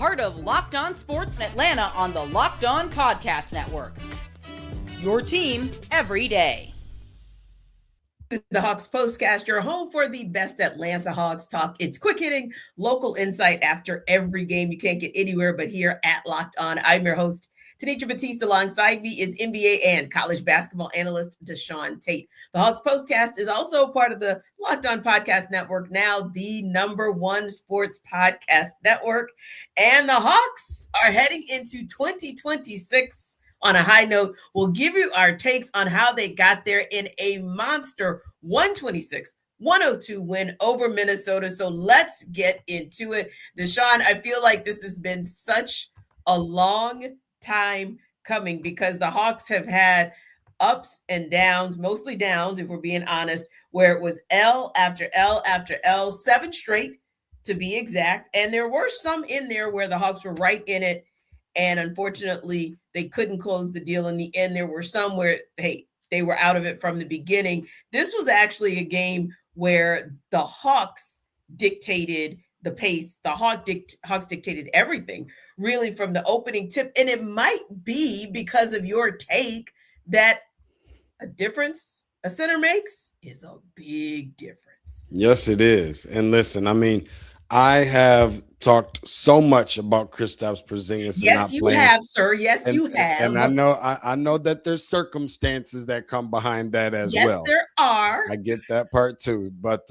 part of Locked On Sports Atlanta on the Locked On Podcast Network. Your team every day. The Hawks Postcast, your home for the best Atlanta Hawks talk. It's quick hitting, local insight after every game. You can't get anywhere but here at Locked On. I'm your host, Tenitra Batiste. Alongside me is NBA and college basketball analyst DeShaun Tate. The Hawks Postcast is also part of the Locked On Podcast Network, now the #1 sports podcast network. And the Hawks are heading into 2026 on a high note. We'll give you our takes on how they got there in a monster 126-102 win over Minnesota. So let's get into it. DeShaun, I feel like this has been such a long time coming because the Hawks have had ups and downs, mostly downs, if we're being honest, where it was L after L after L, 7 straight to be exact. And there were some in there where the Hawks were right in it. And unfortunately, they couldn't close the deal in the end. There were some where, hey, they were out of it from the beginning. This was actually a game where the Hawks dictated the pace. The Hawks dictated everything, really, from the opening tip. And it might be because of your take that a difference a center makes is a big difference. Yes, it is. And listen, I mean, I have talked so much about Kristaps Porzingis. Yes, you have, sir. Yes, you have. And I know that there's circumstances that come behind that as well. Yes, there are. I get that part too. But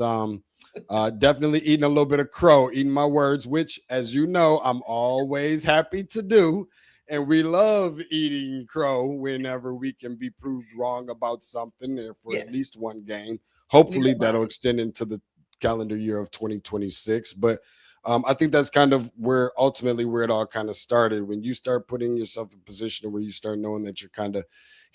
definitely eating a little bit of crow, eating my words, which, as you know, I'm always happy to do. And we love eating crow whenever we can be proved wrong about something for at least one game. Hopefully that'll extend into the calendar year of 2026. But I think that's kind of where it all kind of started, when you start putting yourself in a position where you start knowing that you're kind of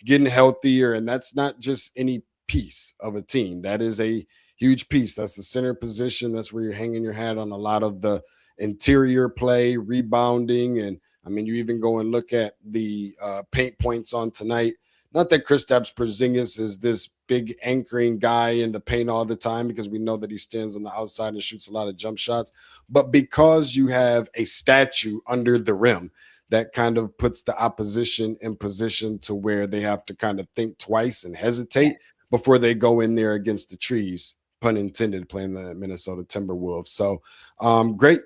getting healthier. And that's not just any piece of a team. That is a huge piece. That's the center position. That's where you're hanging your hat on a lot of the interior play, rebounding. And I mean, you even go and look at the paint points on tonight. Not that Kristaps Porzingis is this big anchoring guy in the paint all the time, because we know that he stands on the outside and shoots a lot of jump shots, but because you have a statue under the rim, that kind of puts the opposition in position to where they have to kind of think twice and hesitate before they go in there against the trees, pun intended, playing the Minnesota Timberwolves. So great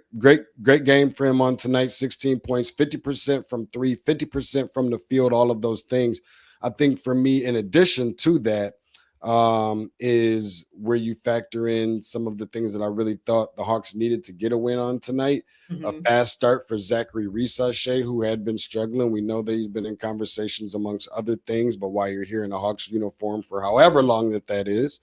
game for him on tonight. 16 points, 50% from three, 50% from the field, all of those things. I think for me, in addition to that, is where you factor in some of the things that I really thought the Hawks needed to get a win on tonight. A fast start for Zachary Risachet, who had been struggling. We know that he's been in conversations amongst other things, but while you're here in a Hawks uniform for however long that is,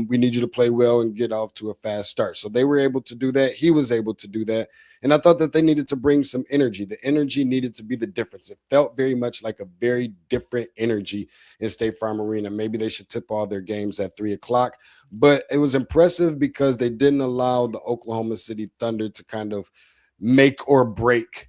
we need you to play well and get off to a fast start. So they were able to do that. He was able to do that. And I thought that they needed to bring some energy. The energy needed to be the difference. It felt very much like a very different energy in State Farm Arena. Maybe they should tip all their games at 3:00, but it was impressive because they didn't allow the Oklahoma City Thunder to kind of make or break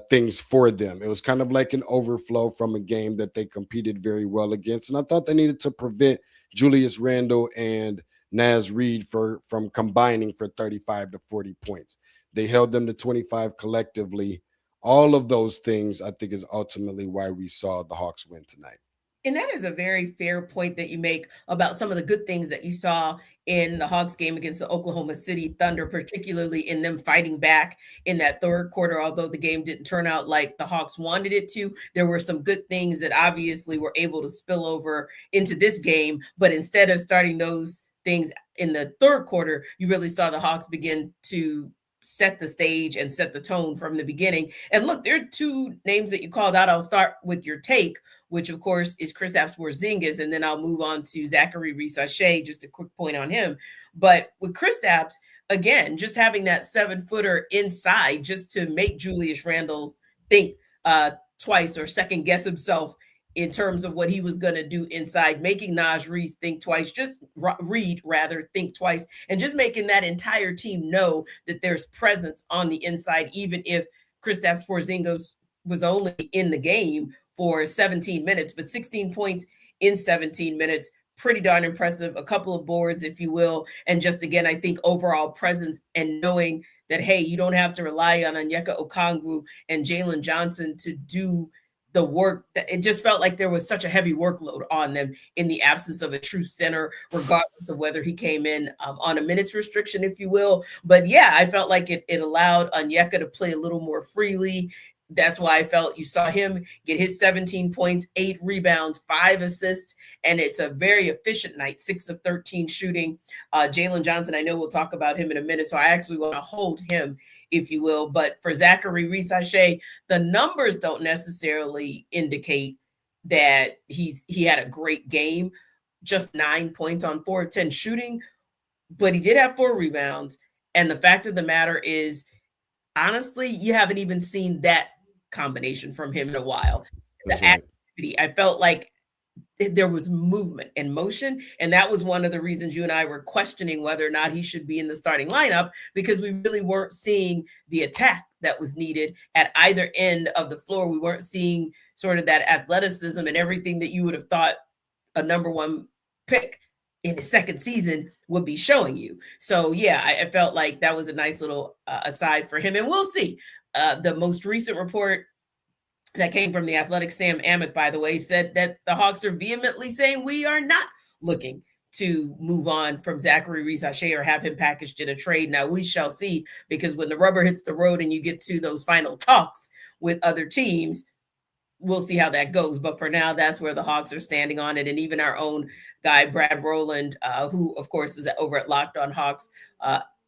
things for them. It was kind of like an overflow from a game that they competed very well against. And I thought they needed to prevent Julius Randle and Naz Reid from combining for 35 to 40 points. They held them to 25 collectively. All of those things, I think, is ultimately why we saw the Hawks win tonight. And that is a very fair point that you make about some of the good things that you saw in the Hawks game against the Oklahoma City Thunder, particularly in them fighting back in that third quarter. Although the game didn't turn out like the Hawks wanted it to, there were some good things that obviously were able to spill over into this game. But instead of starting those things in the third quarter, you really saw the Hawks begin to set the stage and set the tone from the beginning. And look, there are 2 names that you called out. I'll start with your take, which of course is Kristaps Porzingis, and then I'll move on to Zachary Risachet, just a quick point on him. But with Kristaps, again, just having that 7-footer inside just to make Julius Randle think twice or second guess himself in terms of what he was going to do inside, making Naz Reid think twice, think twice, and just making that entire team know that there's presence on the inside, even if Kristaps Porzingis was only in the game for 17 minutes, but 16 points in 17 minutes, pretty darn impressive. A couple of boards, if you will. And just, again, I think overall presence and knowing that, hey, you don't have to rely on Onyeka Okongwu and Jalen Johnson to do the work. That it just felt like there was such a heavy workload on them in the absence of a true center, regardless of whether he came in on a minutes restriction, if you will. But yeah, I felt like it allowed Onyeka to play a little more freely. That's why I felt you saw him get his 17 points, 8 rebounds, 5 assists, and it's a very efficient night, 6 of 13 shooting. Jalen Johnson, I know we'll talk about him in a minute, so I actually want to hold him, if you will. But for Zachary Risache, the numbers don't necessarily indicate that he had a great game, just 9 points on 4 of 10 shooting, but he did have 4 rebounds. And the fact of the matter is, honestly, you haven't even seen that combination from him in a while. That's the right. activity, I felt like there was movement and motion, and that was one of the reasons you and I were questioning whether or not he should be in the starting lineup, because we really weren't seeing the attack that was needed at either end of the floor. We weren't seeing sort of that athleticism and everything that you would have thought a number 1 pick in his second season would be showing you. So yeah, I felt like that was a nice little aside for him, and we'll see. The most recent report that came from the Athletic, Sam Amick, by the way, said that the Hawks are vehemently saying we are not looking to move on from Zachary Risache or have him packaged in a trade. Now we shall see, because when the rubber hits the road and you get to those final talks with other teams, we'll see how that goes. But for now, that's where the Hawks are standing on it. And even our own guy, Brad Rowland, who of course is over at Locked On Hawks,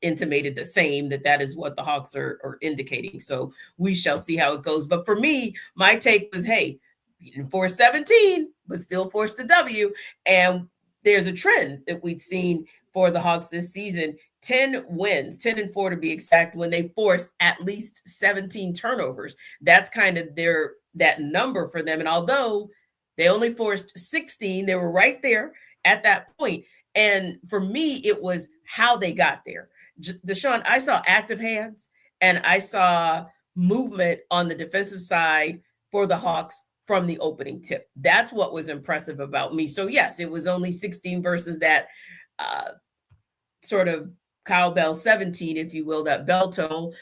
intimated the same, that is what the Hawks are indicating. So we shall see how it goes. But for me, my take was, hey, you didn't force 17, but still forced a W. And there's a trend that we've seen for the Hawks this season. 10 wins, 10-4 to be exact, when they force at least 17 turnovers. That's kind of that number for them. And although they only forced 16, they were right there at that point. And for me, it was how they got there. DeShaun, I saw active hands and I saw movement on the defensive side for the Hawks from the opening tip. That's what was impressive about me. So yes, it was only 16 versus that sort of cowbell 17, if you will, that bell toll,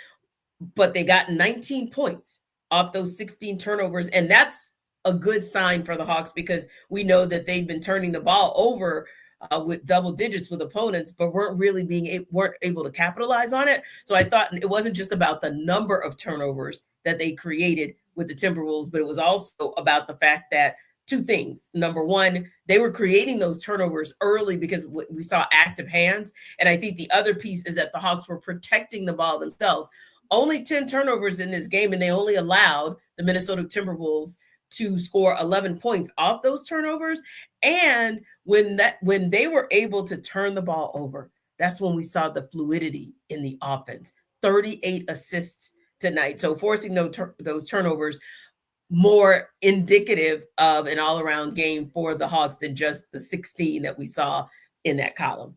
but they got 19 points off those 16 turnovers. And that's a good sign for the Hawks, because we know that they've been turning the ball over with double digits with opponents, but weren't able to capitalize on it. So I thought it wasn't just about the number of turnovers that they created with the Timberwolves, but it was also about the fact that 2 things. Number 1, they were creating those turnovers early because we saw active hands. And I think the other piece is that the Hawks were protecting the ball themselves. Only 10 turnovers in this game, and they only allowed the Minnesota Timberwolves to score 11 points off those turnovers. And when they were able to turn the ball over, that's when we saw the fluidity in the offense. 38 assists tonight. So forcing those turnovers, more indicative of an all-around game for the Hawks than just the 16 that we saw in that column.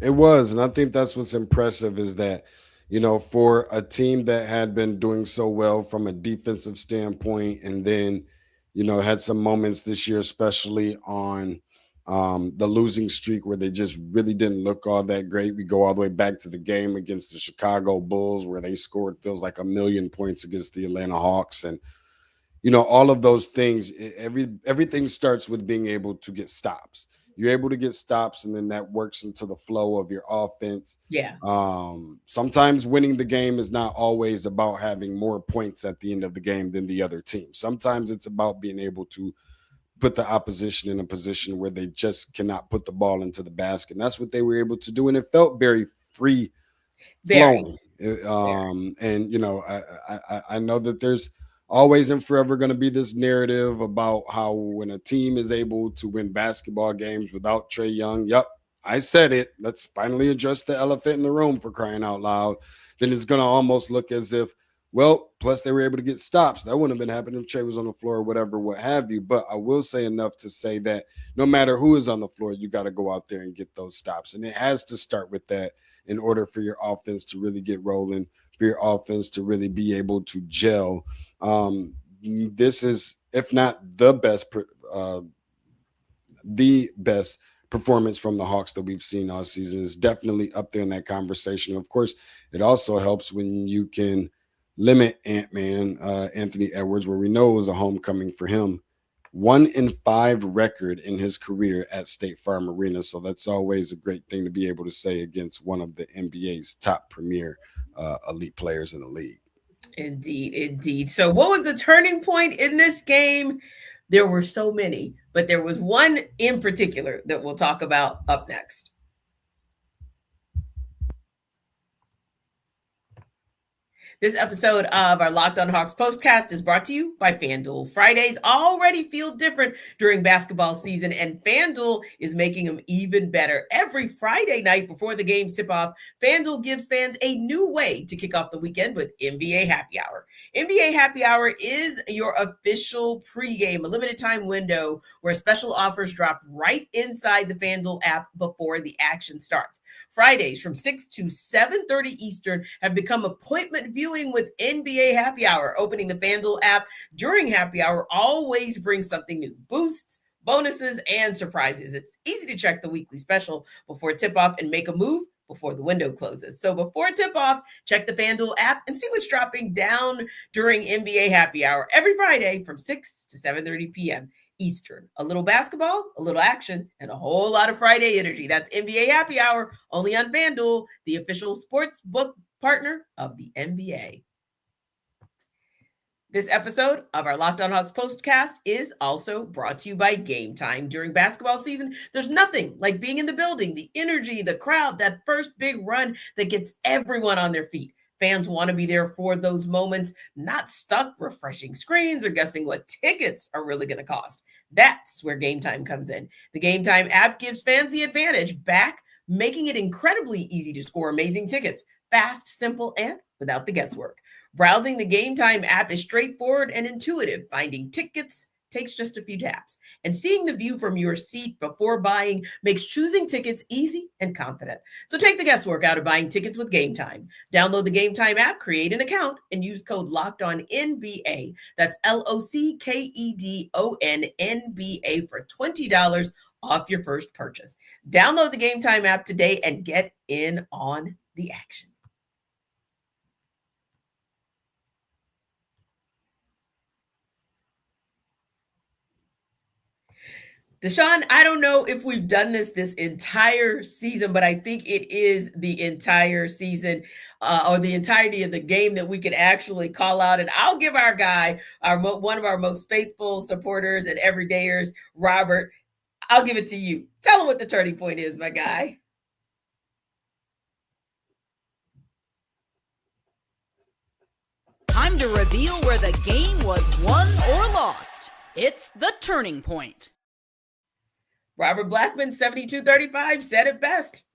It was. And I think that's what's impressive, is that, you know, for a team that had been doing so well from a defensive standpoint, and then, you know, had some moments this year, especially on the losing streak where they just really didn't look all that great. We go all the way back to the game against the Chicago Bulls where they scored, feels like, 1,000,000 points against the Atlanta Hawks. And, you know, all of those things, everything starts with being able to get stops. You're able to get stops, and then that works into the flow of your offense. Yeah. Sometimes winning the game is not always about having more points at the end of the game than the other team. Sometimes it's about being able to put the opposition in a position where they just cannot put the ball into the basket. And that's what they were able to do. And it felt very free flowing. And, you know, I know that there's always and forever going to be this narrative about how when a team is able to win basketball games without Trae Young, yep, I said it, let's finally address the elephant in the room, for crying out loud, then it's going to almost look as if, well, plus they were able to get stops. That wouldn't have been happening if Trae was on the floor or whatever, what have you. But I will say enough to say that no matter who is on the floor, you got to go out there and get those stops. And it has to start with that in order for your offense to really get rolling, for your offense to really be able to gel. This is, if not the best performance from the Hawks that we've seen all season is definitely up there in that conversation. Of course, it also helps when you can limit Ant-Man, Anthony Edwards, where we know it was a homecoming for him. 1-5 record in his career at State Farm Arena. So that's always a great thing to be able to say against one of the NBA's top premier elite players in the league. Indeed. So what was the turning point in this game? There were so many, but there was one in particular that we'll talk about up next. This episode of our Locked On Hawks postcast is brought to you by FanDuel. Fridays already feel different during basketball season, and FanDuel is making them even better. Every Friday night before the games tip off, FanDuel gives fans a new way to kick off the weekend with NBA Happy Hour. NBA Happy Hour is your official pregame, a limited time window where special offers drop right inside the FanDuel app before the action starts. Fridays from 6 to 7:30 Eastern have become appointment viewing with NBA Happy Hour. Opening the FanDuel app during Happy Hour always brings something new: boosts, bonuses, and surprises. It's easy to check the weekly special before tip-off and make a move before the window closes. So before tip-off, check the FanDuel app and see what's dropping down during NBA Happy Hour every Friday from 6 to 7:30 p.m. Eastern. A little basketball, a little action, and a whole lot of Friday energy. That's NBA Happy Hour, only on FanDuel, the official sports book partner of the NBA. This episode of our Locked On Hawks postcast is also brought to you by Game Time. During basketball season, there's nothing like being in the building, the energy, the crowd, that first big run that gets everyone on their feet. Fans want to be there for those moments, not stuck refreshing screens or guessing what tickets are really going to cost. That's where Game Time comes in. The Game Time app gives fans the advantage back, making it incredibly easy to score amazing tickets. Fast, simple, and without the guesswork. Browsing the Game Time app is straightforward and intuitive. Finding tickets takes just a few taps. And seeing the view from your seat before buying makes choosing tickets easy and confident. So take the guesswork out of buying tickets with Game Time. Download the Game Time app, create an account, and use code LOCKEDONNBA. That's LOCKEDONNBA for $20 off your first purchase. Download the Game Time app today and get in on the action. DeShaun, I don't know if we've done this entire season, but I think it is the entire season or the entirety of the game that we can actually call out. And I'll give our guy, one of our most faithful supporters and everydayers, Robert, I'll give it to you. Tell him what the turning point is, my guy. Time to reveal where the game was won or lost. It's the turning point. Robert Blackman, 72-35, said it best.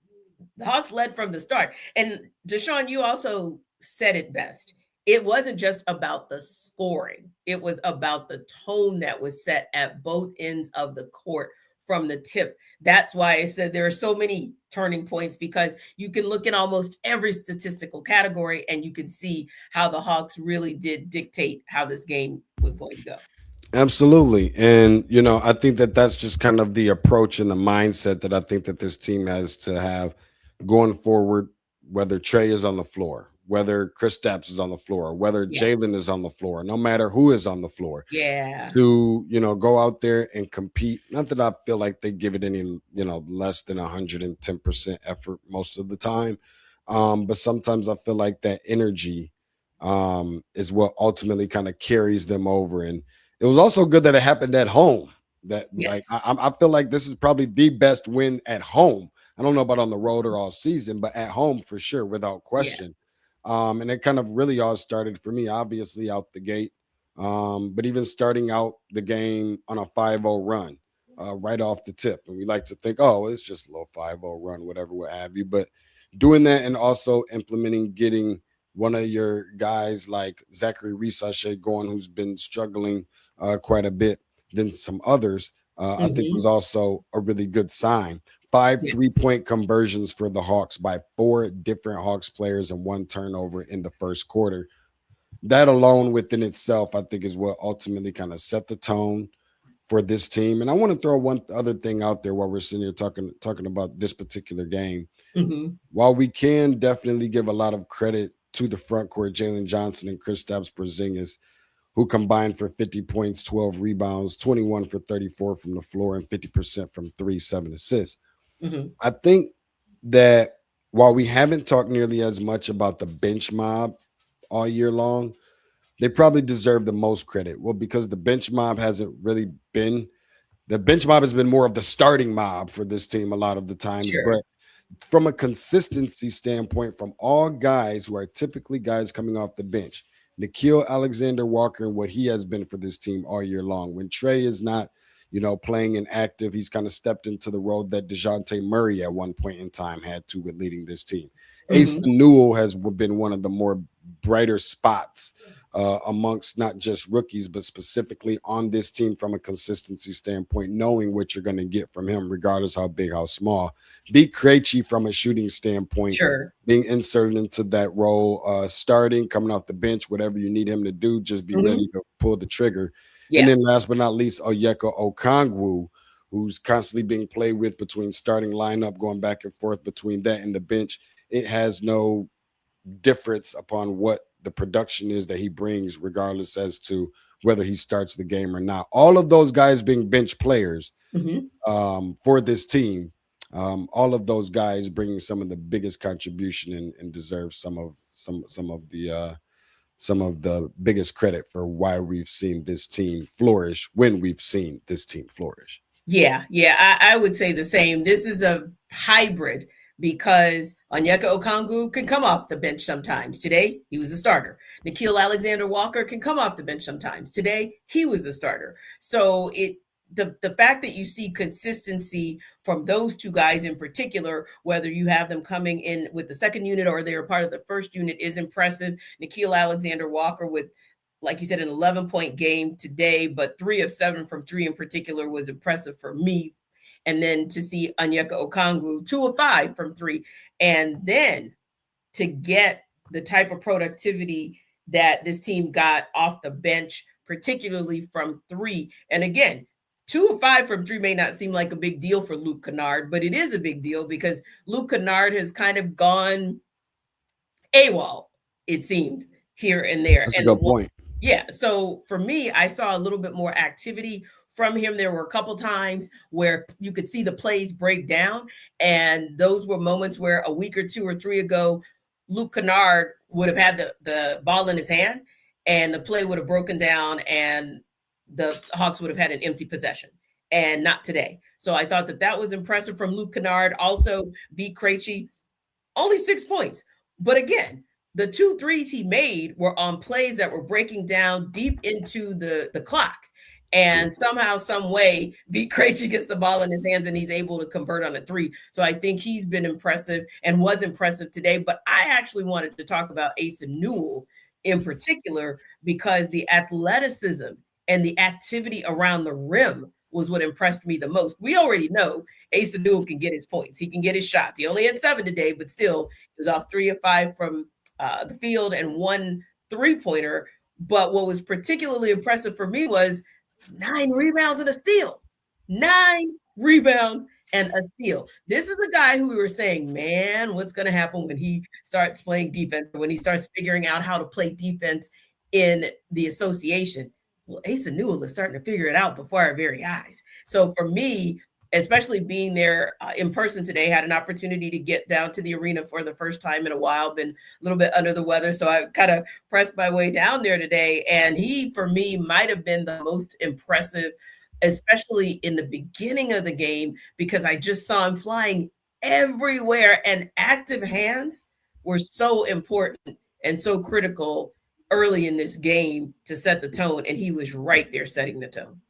The Hawks led from the start. And DeShaun, you also said it best. It wasn't just about the scoring. It was about the tone that was set at both ends of the court from the tip. That's why I said there are so many turning points, because you can look in almost every statistical category and you can see how the Hawks really did dictate how this game was going to go. Absolutely. And, I think that that's just kind of the approach and the mindset that I think that this team has to have going forward, whether Trey is on the floor, whether Kristaps is on the floor, whether Jalen is on the floor, no matter who is on the floor. Yeah. To, go out there and compete. Not that I feel like they give it any, less than 110% effort most of the time. But sometimes I feel like that energy is what ultimately kind of carries them over. And it was also good that it happened at home. That I feel like this is probably the best win at home. I don't know about on the road or all season, but at home for sure, without question. Yeah. And it kind of really all started for me, obviously, out the gate. But even starting out the game on a 5-0 run right off the tip. And we like to think, oh, it's just a little 5-0 run, whatever, what have you. But doing that and also implementing getting one of your guys like Zachary Resache going, who's been struggling quite a bit than some others, I think was also a really good sign. 5 3-point conversions for the Hawks by 4 different Hawks players and 1 turnover in the first quarter. That alone within itself, I think, is what ultimately kind of set the tone for this team. And I want to throw one other thing out there while we're sitting here talking about this particular game. Mm-hmm. While we can definitely give a lot of credit to the front court, Jalen Johnson and Kristaps Porzingis, who combined for 50 points, 12 rebounds, 21 for 34 from the floor, and 50% from 3, 7 assists. Mm-hmm. I think that while we haven't talked nearly as much about the bench mob all year long, they probably deserve the most credit. Well, because the bench mob hasn't really been, the bench mob has been more of the starting mob for this team a lot of the times. Sure. But from a consistency standpoint, from all guys who are typically guys coming off the bench, Nickeil Alexander-Walker and what he has been for this team all year long. When Trey is not, playing inactive, he's kind of stepped into the role that DeJounte Murray at one point in time had to with leading this team. Ace Newell has been one of the more brighter spots amongst not just rookies, but specifically on this team from a consistency standpoint, knowing what you're going to get from him, regardless how big, how small. Be Krejci from a shooting standpoint, sure, being inserted into that role, starting, coming off the bench, whatever you need him to do, just be ready to pull the trigger. Yeah. And then last but not least, Onyeka Okongwu, who's constantly being played with between starting lineup, going back and forth between that and the bench. It has no difference upon what the production is that he brings, regardless as to whether he starts the game or not. All of those guys being bench players for this team, all of those guys bringing some of the biggest contribution and deserve some of the biggest credit for why we've seen this team flourish when we've seen this team flourish. Yeah, I would say the same. This is a hybrid because Onyeka Okongwu can come off the bench sometimes. Today, he was a starter. Nickeil Alexander-Walker can come off the bench sometimes. Today, he was a starter. So the fact that you see consistency from those two guys in particular, whether you have them coming in with the second unit or they're part of the first unit, is impressive. Nickeil Alexander-Walker with, like you said, an 11-point game today, but 3 of 7 from 3 in particular was impressive for me. And then to see Onyeka Okongwu 2 of 5 from 3, and then to get the type of productivity that this team got off the bench, particularly from 3. And again, 2 of 5 from 3 may not seem like a big deal for Luke Kennard, but it is a big deal because Luke Kennard has kind of gone AWOL, it seemed, here and there. That's a good point. Yeah. So for me, I saw a little bit more activity from him. There were a couple times where you could see the plays break down. And those were moments where a week or 2 or 3 ago, Luke Kennard would have had the ball in his hand and the play would have broken down and the Hawks would have had an empty possession, and not today. So I thought that was impressive from Luke Kennard. Also, B. Krejci, only 6 points. But again, the 2 threes he made were on plays that were breaking down deep into the clock. And somehow, some way, B. Krejci gets the ball in his hands and he's able to convert on a 3. So I think he's been impressive and was impressive today. But I actually wanted to talk about Asa Newell in particular because the athleticism and the activity around the rim was what impressed me the most. We already know Asa Newell can get his points. He can get his shots. He only had 7 today, but still, he was off 3 of 5 from the field and 1 3-pointer. But what was particularly impressive for me was 9 rebounds and a steal. 9 rebounds and a steal. This is a guy who we were saying, man, what's going to happen when he starts playing defense, when he starts figuring out how to play defense in the association? Well, Asa Newell is starting to figure it out before our very eyes. So for me, especially being there in person today, had an opportunity to get down to the arena for the first time in a while, been a little bit under the weather. So I kind of pressed my way down there today. And he, for me, might have been the most impressive, especially in the beginning of the game, because I just saw him flying everywhere, and active hands were so important and so critical early in this game to set the tone. And he was right there setting the tone.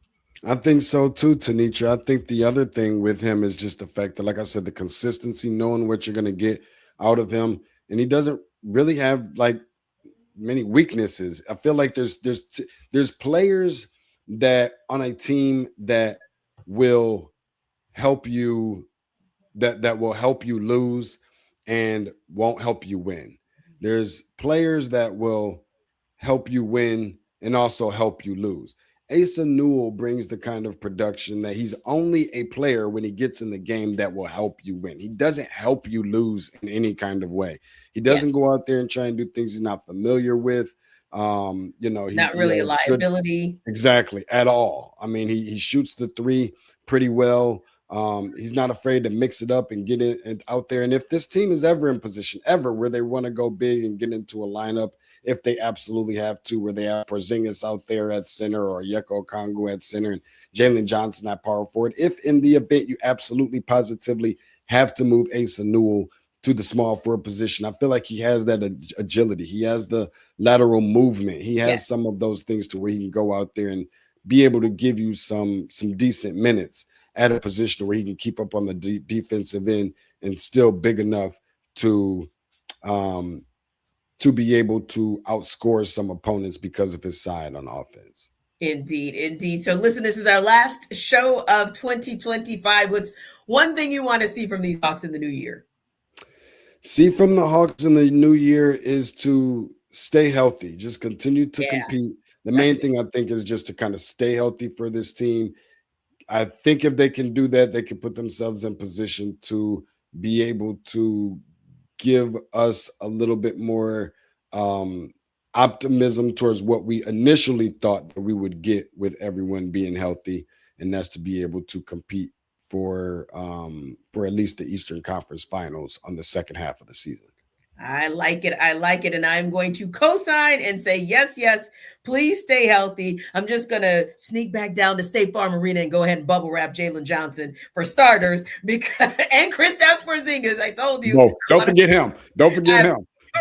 I think so too, Tenitra. I think the other thing with him is just the fact that, like I said, the consistency, knowing what you're going to get out of him. And he doesn't really have like many weaknesses. I feel like there's players that on a team that will help you, that will help you lose and won't help you win. There's players that will help you win and also help you lose. Asa Newell brings the kind of production that he's only a player when he gets in the game that will help you win. He doesn't help you lose in any kind of way. He doesn't go out there and try and do things he's not familiar with. Not really a liability. Exactly, at all. I mean, he shoots the three pretty well. He's not afraid to mix it up and get it and out there. And if this team is ever in position, ever where they want to go big and get into a lineup, if they absolutely have to, where they have Porzingis out there at center or Yeko Congo at center and Jalen Johnson at power forward, if in the event you absolutely positively have to move Asa Newell to the small forward position, I feel like he has that agility. He has the lateral movement. He has some of those things to where he can go out there and be able to give you some decent minutes at a position where he can keep up on the defensive end and still big enough to be able to outscore some opponents because of his side on offense. Indeed. So listen, this is our last show of 2025. What's one thing you want to see from these Hawks in the new year? See from the Hawks in the new year is to stay healthy, just continue to compete. The main thing I think is just to kind of stay healthy for this team. I think if they can do that, they can put themselves in position to be able to give us a little bit more optimism towards what we initially thought that we would get with everyone being healthy, and that's to be able to compete for at least the Eastern Conference Finals on the second half of the season. I like it. And I'm going to co-sign and say, yes, please stay healthy. I'm just going to sneak back down to State Farm Arena and go ahead and bubble wrap Jalen Johnson for starters and Kristaps Porzingis. I told you. No, don't forget him.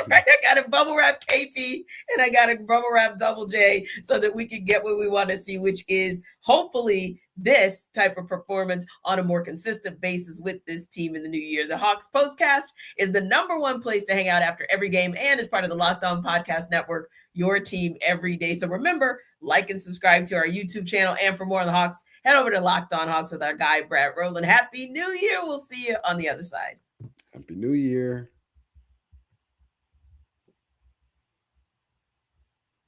Right, I got to bubble wrap KP and I got to bubble wrap Double J so that we can get what we want to see, which is hopefully this type of performance on a more consistent basis with this team in the new year. The Hawks Postcast is the #1 place to hang out after every game and is part of the Locked On Podcast Network, your team every day. So remember, like and subscribe to our YouTube channel. And for more on the Hawks, head over to Locked On Hawks with our guy, Brad Rowland. Happy New Year. We'll see you on the other side. Happy New Year.